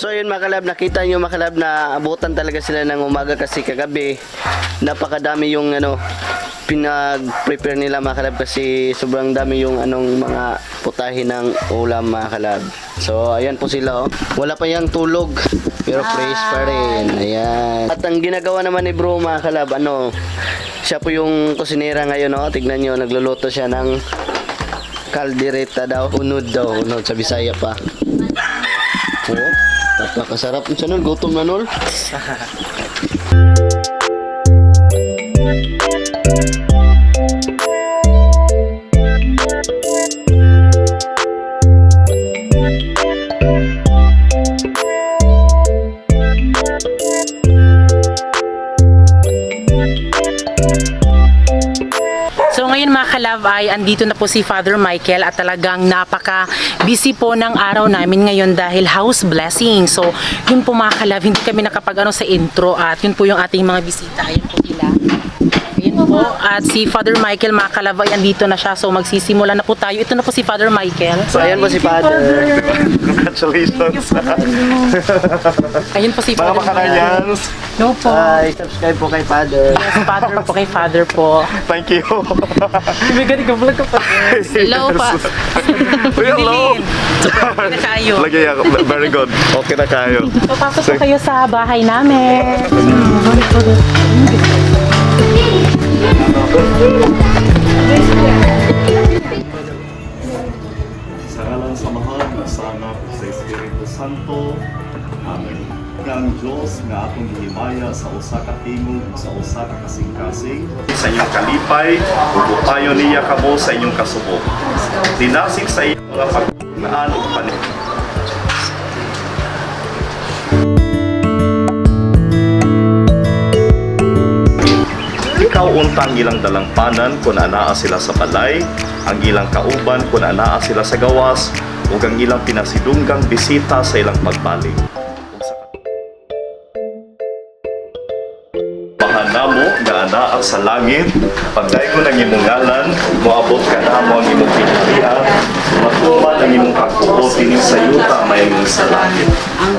So yun mga kalab, nakita nyo mga kalab na abutan talaga sila ng umaga kasi kagabi napakadami yung pinag-prepare nila mga kalab kasi sobrang dami yung mga putahe ng ulam mga kalab. So ayan po sila wala pa yang tulog pero fresh pa rin. Ayan. At ang ginagawa naman ni bro mga kalab, siya po yung kusinera ngayon tignan nyo, nagluluto siya ng kaldereta daw, unod sa Bisaya pa. Napakasarap siya nun, gutom na nol. So ngayon mga kalab ay andito na po si Father Michael at talagang napaka-busy po ng araw namin ngayon dahil house blessing. So yun po mga kalab, hindi kami nakapag sa intro at yun po yung ating mga bisita. Ayan po sila. Ayan po. At si Father Michael mga kalab ay andito na siya. So magsisimula na po tayo. Ito na po si Father Michael. So ayan po si Father. Congratulations. Ayun po si Mga Father Makanayans. No po. Subscribe po kay Father. Yes, Father po kay Father po. Thank you. Ibigay ka vlog ka pa. Hello pa. Hello. Okay na kayo. Lagi ako. Very good. Okay na kayo. Papasok po kayo sa bahay namin. Sa ngalan sa mahal na sa anak sa Espiritu Santo. Amen. Ang Diyos nga atong gihimaya sa usa ka tingog sa usa ka kasing-kasing sa inyong kalipay ubupayo niya kamo sa inyong kasubok. Dinasig sa inyong mga pagtunaan ug panig. Ikaw untang ilang dalangpanan kung anaa sila sa balay, ang ilang kauban kung anaa sila sa gawas, ug ang ilang pinasidunggang bisita sa ilang pagbalik. Mahanamo nga anaa sa langit, pagdaygo ng imong ngalan, moabot ka namo ang imong pinilihan, matuman ang imong pagtuo dinhi sa yuta mayroon sa langit.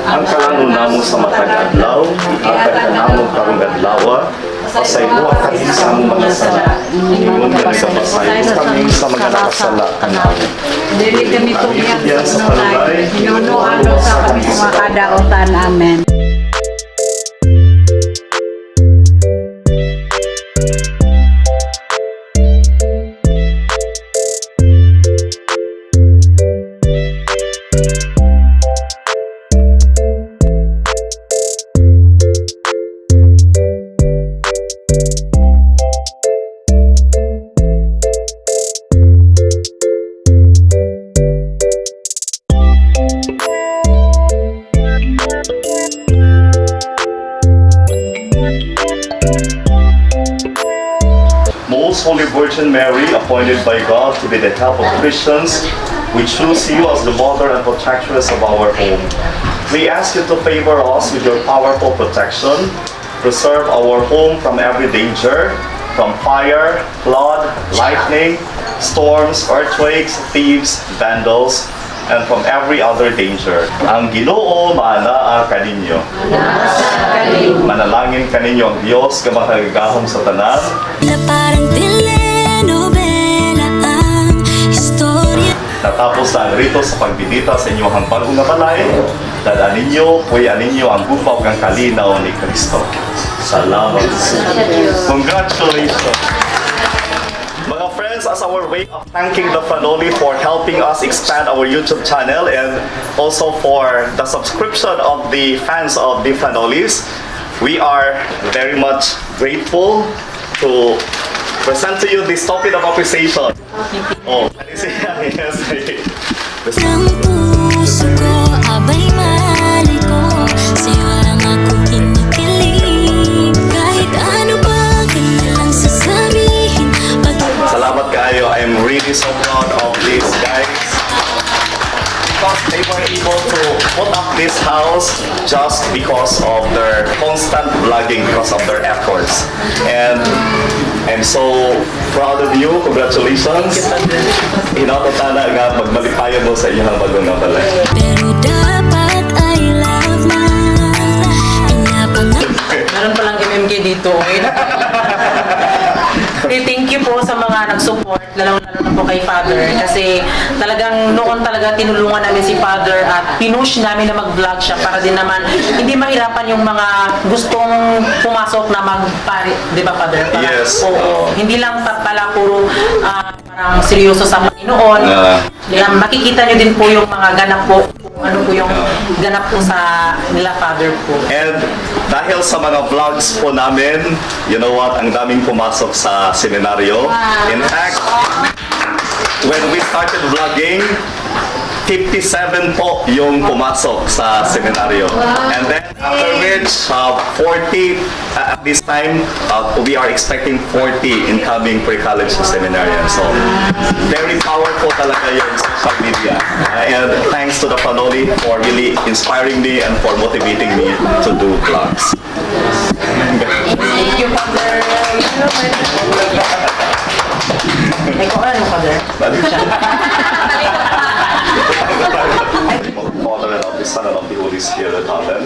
Ang kalano namo sa matag adlaw, ihatag ka namo karong adlaw, pasaylo at kami sa among mga sala. Ingon nga sa pasaylo kami sa mga nakasala kanamo. Dili kami tumiyan sa nunay, hinunuan sa kami sa mga kadaotan. Amen. Most Holy Virgin Mary, appointed by God to be the help of Christians, we choose you as the mother and protectress of our home. We ask you to favor us with your powerful protection, preserve our home from every danger, from fire, flood, lightning, storms, earthquakes, thieves, vandals, and from every other danger. Ang Ginoo maanaa kaninyo. Manalangin kaninyo ang Diyos nga makagagahom sa tanan. Na parang telenovela ang istorya. Natapos na ang rito sa pagbibita sa inyong bagong nga balay, dadaan ninyo, puyan ninyo ang gupaw ng kalinaw ni Kristo. Salamat. Congratulations. Mga friends, as our way of thanking the Fanoli for helping us expand our YouTube channel and also for the subscription of the fans of the Fanolis, we are very much grateful to present to you this token of appreciation. Oh, yes. Ang puso ko, abay mahali ko, sa'yo lang ako kinikilig. Kahit ano ba kanilang sasabihin, Salamat kayo. I'm really so proud of these guys. Because they were able to put up this house just because of their constant vlogging, because of their efforts. And I'm so proud of you. Congratulations. Hinatotana nga magmalipayan mo sa inyong bagong nga balay. pero dapat I love dito. Thank you po sa mga nag-support, lalo na po kay Father. Kasi talagang noon talaga tinulungan namin si Father at pinush namin na mag-vlog siya para din naman hindi mahirapan yung mga gustong pumasok na mag-pari. Di ba, Father? Para, Yes. Oo. Hindi lang pala puro parang seryoso sa Panginoon. Makikita nyo din po yung mga ganap po, kung ano po yung ganap po sa nila Father po. And dahil sa mga vlogs po namin, you know what, ang daming pumasok sa seminaryo. In fact, when we started vlogging, 57 po yung pumasok sa seminaryo. And then after which, 40 at this time, we are expecting 40 incoming pre-college seminarians. So, very powerful talaga yung social media. And thanks to the Panoli for really inspiring me and for motivating me to do vlogs. Thank you, Father. Ikaw ano, Father? Father and of the Son and of the Holy Spirit. Amen.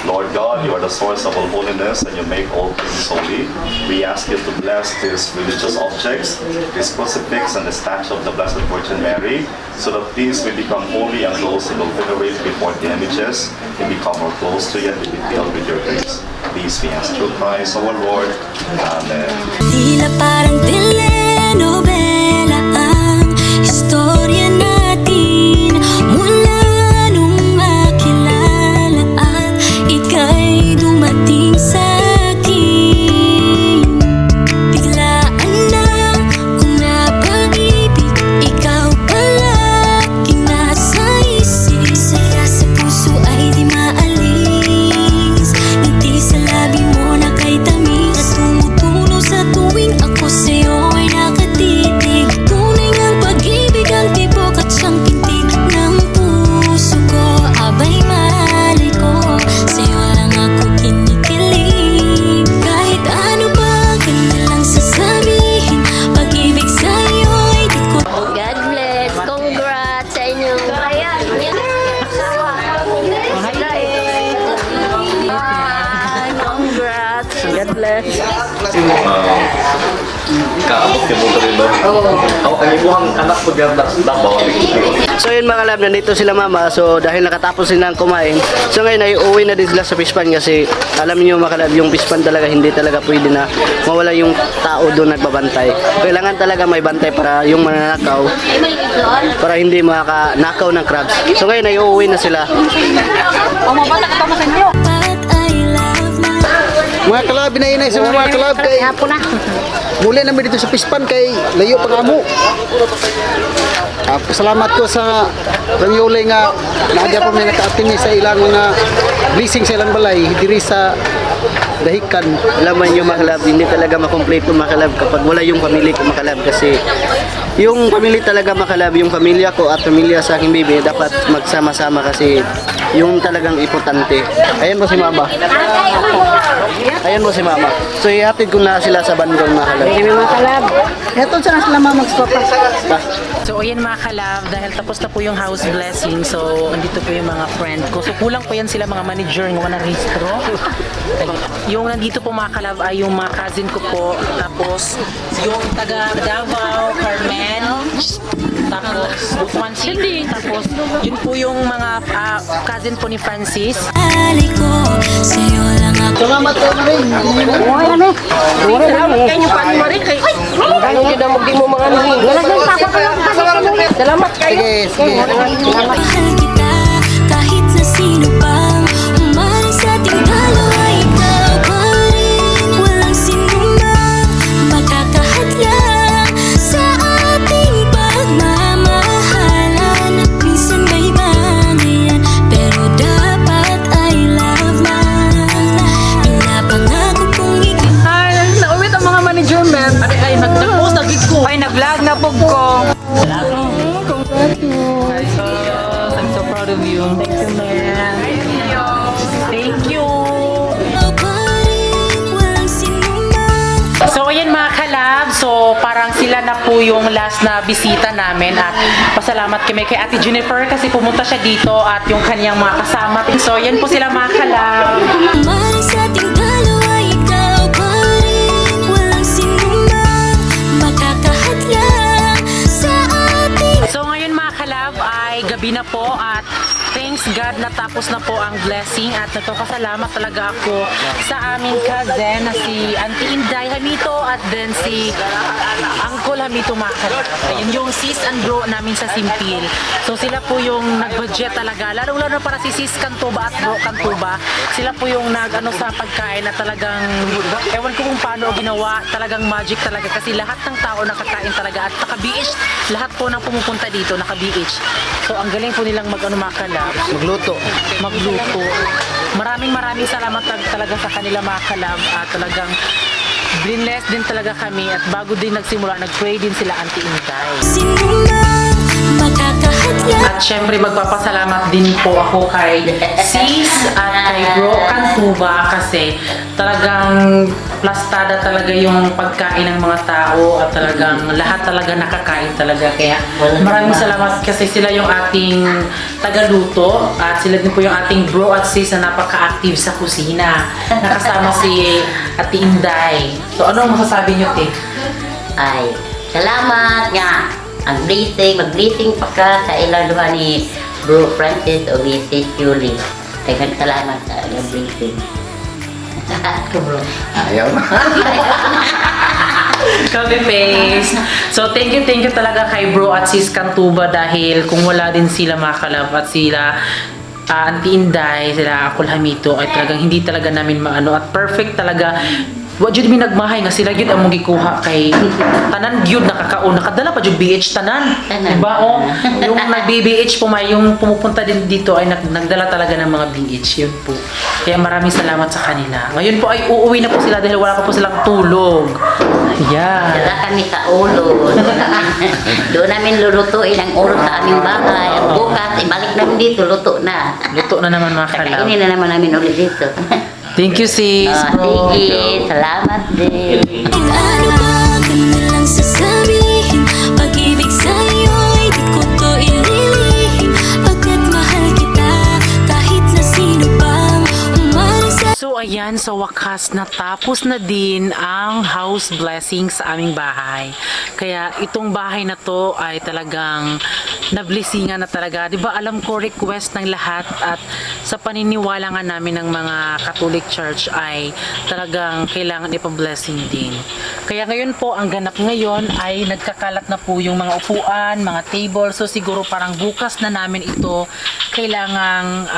Lord God, you are the source of all holiness and you make all things holy. We ask you to bless these religious objects, this crucifix and the statue of the Blessed Virgin Mary, so that these will become holy and those who will venerate before the images will become more close to you and will be filled with your grace. These we ask through Christ our Lord. Amen. Tila parang telenovela ang istorya natin mula nung makilala at ika'y dumating sa akin. Biglaan lang kung napag-ibig, ikaw palaging nasa isip. Saya sa puso ay di maalis, ngiti sa labi mo na kay tamis at tumutulo sa tuwing ako sa'yo ay nakatitig. Tunay ngang pag-ibig ang tibok at siyang pintig ng puso ko. Abay mahali ko, sa'yo lang ako kinikilig. Kahit ano pa kanya lang sasabihin, pag-ibig sa'yo ay di ko. God bless. Congrats sa inyong congrats. God bless. Kaabot ka mo rin ba? Oo. Ang ibuhang anak mo dyan dabaw. So yun mga kalab, nandito sila mama. So dahil nakatapos sila ng kumain, so ngayon ay uuwi na din sila sa pispan kasi alam niyo mga kalab, yung pispan talaga hindi talaga pwede na mawala yung tao doon nagbabantay. Kailangan talaga may bantay para yung mananakaw, para hindi makanakaw ng crabs. So ngayon ay uuwi na sila. But I love my Mga kalab, inainay sa mga kalab kay muli namin dito sa Pispan kay layo pang amo. Pasalamat ko sa Ramyole nga naadya po may nakaatimi sa ilang mga blessing sa ilang balay diri sa Dahikan. Alam niyo mga kalab, hindi talaga makomplete mga kalab kapag wala yung pamilya ko mga kalab kasi yung pamilya talaga mga kalab, yung pamilya ko at pamilya sa aking baby dapat magsama-sama kasi yung talagang importante. Ayan po si mama. Ayan po si mama. So ihatid ko na sila sa bandong mga kalab. Mga kalab. Ito sa sila mamagspapa. So ayan mga kalab, dahil tapos na po yung house blessing, so andito po yung mga friend ko. So kulang po yan sila mga manager ng wana registro. Yung nandito po mga kalab ay yung mga cousin ko po. Tapos yung taga Davao, Carmen. Tapos Butuan City. Tapos yun po yung mga cousin po ni Francis. mahali ko, sa'yo lang ako. Salamat ko na rin. Salamat kayo. Sige. Mahal kita kahit na sino pang umalis sa ating dalawa, ikaw pa rin. Walang sinumang makakahadlang sa ating pagmamahalan. At minsan may bangayan, pero dapat I love my life. Pinapangako kong ikaw. Ay, nauwit ang mga management. Ay, nag-post na gig ko. Ay, nag-vlog na po ko. I'm so proud of you. Thank you, man. Thank you. So ayan mga kalab, so parang sila na po yung last na bisita namin at pasalamat kami kay Ate Jennifer kasi pumunta siya dito at yung kanyang mga kasama. So yan po sila mga kalab. Umalis sa ating dalawa, ikaw natapos na po ang blessing at nagpapasalamat talaga ako sa aming cousin na si Auntie Inday Hamito at then si Uncle Hamito Makal. Ayun yung sis and bro namin sa Simpil. So sila po yung nag-budget talaga. Lalo-lalo para si sis Cantuba at bro Cantuba. Sila po yung nag-ano sa pagkain na talagang ewan ko kung paano ginawa. Talagang magic talaga kasi lahat ng tao nakakain talaga at naka-BH. Lahat po ng pumupunta dito naka-BH. So ang galing po nilang mag-ano Makalab. Magluto. Magluto. Maraming salamat talaga sa kanila mga kalab at talagang bless din talaga kami at bago din nagsimula nag-pray din sila Auntie Inday. Sino man makakahadlang At syempre magpapasalamat din po ako kay sis at kay bro Cantuba kasi talagang plastada talaga yung pagkain ng mga tao at talagang lahat talaga nakakain talaga kaya maraming salamat kasi sila yung ating tagaluto at sila din po yung ating bro at sis na napaka-active sa kusina. Nakasama si Ate Inday. So ano ang masasabi niyo, Te? Ay, salamat nga. Ang blessing, mag-blessing pa ka sa ilaluhan ni Bro Francis o Mrs. Julie. Daghang salamat sa ilang blessing. Bro. Ayaw. Copy paste. So thank you talaga kay bro at sis Cantuba dahil kung wala din sila Makalab at sila Auntie Inday, sila Uncle Hamito ay talagang hindi talaga namin maano at perfect talaga. Wa jud mi nagmahay nga sila gyud among gikuha kay tanan gyud nakakaon nakadala pa jud BH tanan. Tanan. Diba oh? Yung nag-BH po may yung pumupunta din dito ay nagdala talaga ng mga BH yun po. Kaya maraming salamat sa kanila. Ngayon po ay uuwi na po sila dahil wala pa po silang tulog. Ayan. Dala kami sa ulo. Doon namin lulutuin ang ulo sa aming bahay. At bukas, ibalik namin dito, luto na. Luto na naman mga kalab. Kakainin na naman namin ulit dito. Thank you sis. Sige, salamat din. Ang ano ba ka na lang sasabihin? Pag-ibig sa'yo'y di ko to ililihim. Pagkat mahal kita kahit na sino pang umalis sa So ayan, sa wakas natapos na din ang house blessing sa aming bahay. Kaya itong bahay na to ay talagang nablessingan na talaga. 'Di ba alam ko request ng lahat at sa paniniwala nga namin ng mga Catholic Church ay talagang kailangan ipa-blessing din. Kaya ngayon po ang ganap ngayon ay nagkakalat na po yung mga upuan, mga table. So siguro parang bukas na namin ito kailangang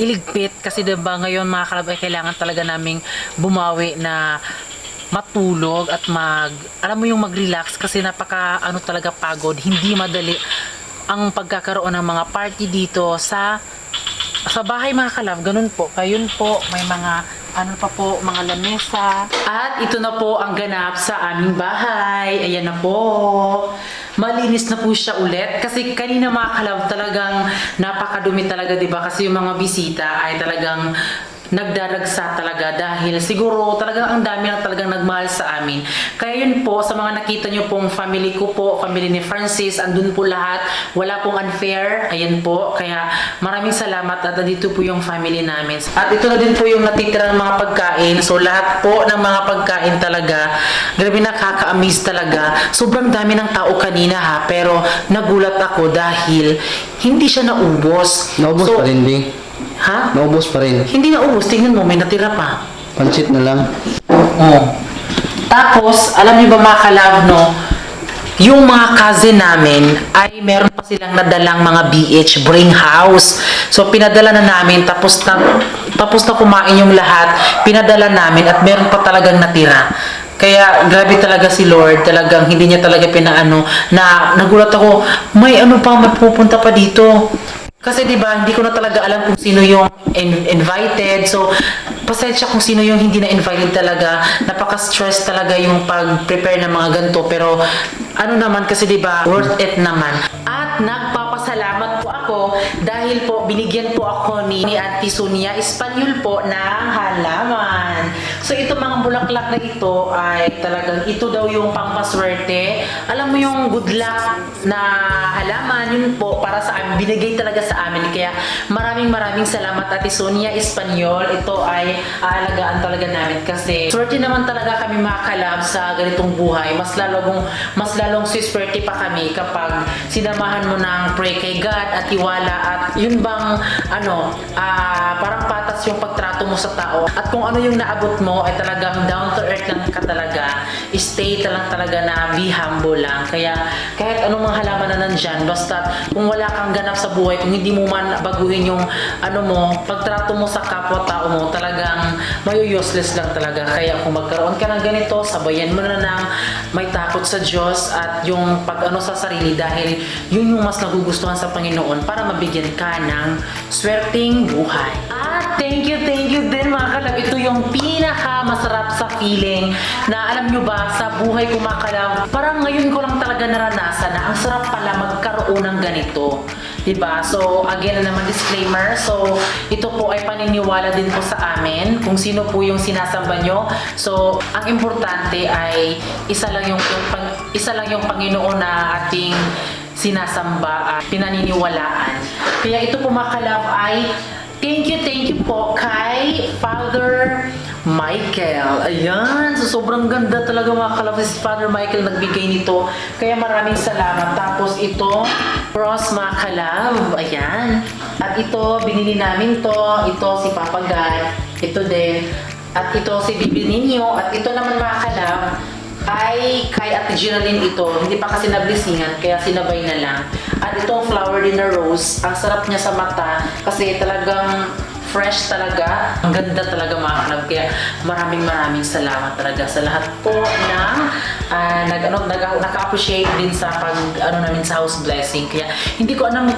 iligpit kasi 'di ba ngayon mga kalab ay kailangan talaga naming bumawi na matulog at alam mo yung mag-relax kasi napaka ano talaga pagod, hindi madali ang pagkakaroon ng mga party dito sa bahay mga kalab, ganun po. Kayun po, may mga ano pa po, mga lamesa. At ito na po ang ganap sa aming bahay. Ayan na po. Malinis na po siya ulit. Kasi kanina mga kalab talagang napakadumi talaga, diba? Kasi yung mga bisita ay talagang nagdaragsa talaga dahil siguro talagang ang dami na talagang nagmahal sa amin. Kaya yun po, sa mga nakita nyo pong family ko po, family ni Francis, andun po lahat, wala pong unfair, ayan po. Kaya maraming salamat at dito po yung family namin. At ito na din po yung natitirang mga pagkain. So lahat po ng mga pagkain talaga, grabe nakaka-amaze talaga. Sobrang dami ng tao kanina ha, pero nagulat ako dahil hindi siya naubos. Naubos pa rin, Bing. Ha? Naubos pa rin. Hindi na ubos, tingnan mo, may natira pa. Pansit na lang. Oo. Tapos, alam niyo ba mga kalab, no? Yung mga cousin namin ay meron pa silang nadalang mga BH bring house. So pinadala na namin tapos na kumain yung lahat, pinadala namin at meron pa talagang natira. Kaya grabe talaga si Lord, talagang hindi niya talaga pinaano na nagulat ako, may ano pa mapupunta pa dito. Kasi 'di ba, hindi ko na talaga alam kung sino yung invited. So, pasensya kung sino yung hindi na invited talaga. Napaka-stress talaga yung pag-prepare ng mga ganito, pero ano naman kasi 'di ba, worth it naman. At nagpapasalamat po ako dahil po binigyan po ako ni Auntie Sonia Espanyol po ng halaman. So ito mga bulaklak na ito ay talagang ito daw yung pangpaswerte. Alam mo yung good luck na halaman, yun po para sa amin, binigay talaga sa amin. Kaya maraming salamat Ate Sonia Espanyol. Ito ay aalagaan talaga namin kasi swerte naman talaga kami mga kalab sa ganitong buhay. Mas lalong swerte pa kami kapag sinamahan mo ng pray kay God at tiwala at yun bang parang patas yung pagtrato mo sa tao at kung ano yung naabot mo ay talagang down to earth lang ka talaga, stay lang talaga na be humble lang. Kaya kahit anong mga halaman na nandyan, basta kung wala kang ganap sa buhay, kung hindi mo man baguhin yung pagtrato mo sa kapwa-tao mo, talagang useless lang talaga. Kaya kung magkaroon ka ng ganito, sabayan mo na ng may takot sa Diyos at yung sa sarili dahil yun yung mas nagugustuhan sa Panginoon para mabigyan ka ng swerteng buhay. At thank you din mga kalab. Ito yung pinaka masarap sa feeling na alam nyo ba, sa buhay ko mga kalab, parang ngayon ko lang talaga naranasan na ang sarap pala magkaroon ng ganito. Diba? So, again na naman disclaimer. So, ito po ay paniniwala din po sa amin kung sino po yung sinasamba nyo. So, ang importante ay isa lang yung Panginoon na ating sinasamba at pinaniniwalaan. Kaya ito po mga kalab ay thank you po kay Father Michael. Ayan, so sobrang ganda talaga mga kalab si Father Michael nagbigay nito. Kaya maraming salamat. Tapos ito, cross mga kalab. Ayan. At ito, binili namin to. Ito si Papa God. Ito din. At ito si Bibi Ninyo. At ito naman mga kalab ay kay Ate Ginaline ito. Hindi pa kasi nablisingan, kaya sinabay na lang. At itong flower din na rose, ang sarap niya sa mata kasi talagang fresh talaga. Ang ganda talaga mga kalab. Kaya maraming salamat talaga sa lahat po ng naka-appreciate din sa namin sa house blessing. Kaya hindi ko alam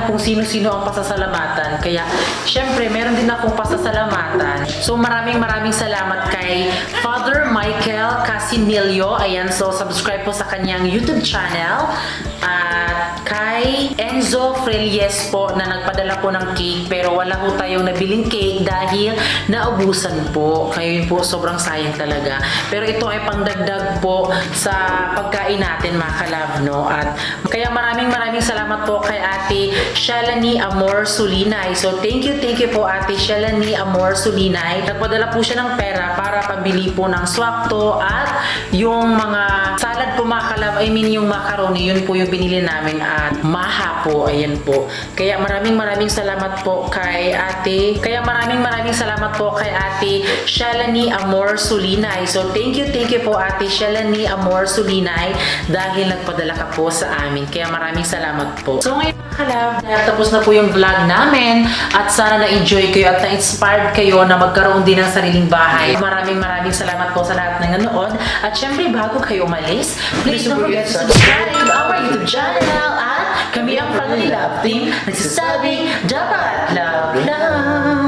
kung sino-sino ang pasasalamatan. Kaya syempre meron din akong pasasalamatan. So maraming salamat kay Father Michael Casinilio. Ayan, so subscribe po sa kanyang YouTube channel. At kay Enzo Frelies po na nagpadala po ng cake pero wala po tayong nabiling cake dahil naubusan po. Kaya yun po, sobrang sayang talaga. Pero ito ay pangdagdag po sa pagkain natin mga kalab, no? At kaya maraming salamat po kay Ate Shalani Amor Sulinay. So thank you po Ate Shalani Amor Sulinay. Nagpadala po siya ng pera para pabili po ng swakto at yung mga salad po mga kalab, yung macaroni, yun po yung binili namin at maha po, ayan po. Kaya maraming salamat po kay Ate. Kaya maraming salamat po kay Ate Shalani Amor Sulinay. So thank you po Ate Shalani Amor Sulinay dahil nagpadala ka po sa amin. Kaya maraming salamat po. So ngayon mga kalab, tapos na po yung vlog namin at sana na-enjoy kayo at na-inspired kayo na magkaroon din ng sariling bahay. Maraming salamat po sa lahat ng nanood. At syempre bago kayo umalis, please don't forget to subscribe our YouTube channel at kami ang Family Love Team nagsasabing dapat love lang.